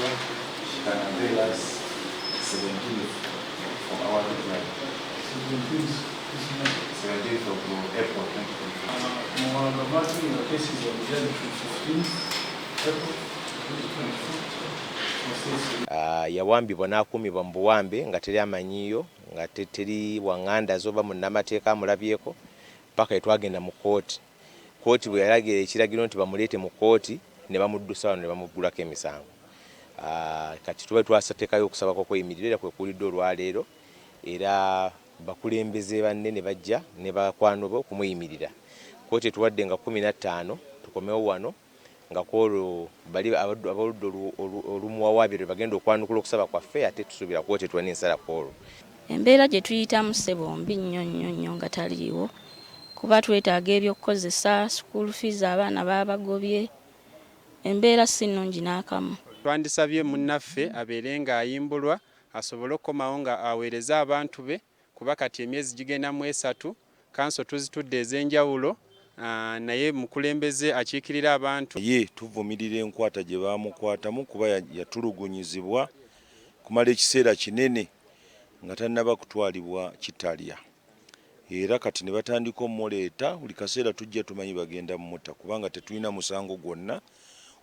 She can avail us 17th for our decline. 17th of April 2024. Your cases are reserved to 15th April 2024. Yawambibwa n'akuumibwa mu buwambe nga teri amanyiyo nga teri wanganda zoba munnamateeka amulabyeko paka etwagenda mu kooti. Kooti bwe yalagira ekiragiro nti bamuleete mu kooti ne bamuddusa wano ne bamuggulako emisango. Kati tuba twasateekayo okusaba kw'okweyimirira era kwe kuwulidde olwaleero era bakulembeze banne ne bajja ne bakwano be okumuyimirira. Kooti etuwadde nga 15 tukomewo wano nga kwolwo bali abaludde olumuwawaabire bagenda okwanukula okusaba kwaffe ate tusuubira kooti etuwa n'ensala kwolwo. Embeera gye tuyitamu ssebo mbi nnyo nga taliiwo kuba twetaaga ebyokukozesa school fees abaana babagobye embeera si nnungi n'akamu. Twandisabye munnaffe abeere ng'ayimbulwa asobole okukomawo nga aweereza abantu be kuba kati emyezi gigenda mu 3 kanso tuzitudde ez'enjawulo naye mukulembeze akiikirira abantu. Ye tuvumirira enkwata gye baamukwatamu kuba yatulugunyizibwa kumala ekiseera kinene nga tannaba kutwalibwa Kitalya. Era kati ne batandika omuleeta buli kaseera tujja tumanyi bagenda mmuta kubanga tetulina musango gwonna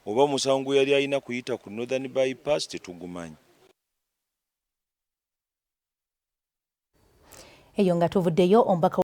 oba musango yali alina kuyita ku Northern Bypass tetugumanyi. Eyo nga tuvuddeyo omubaka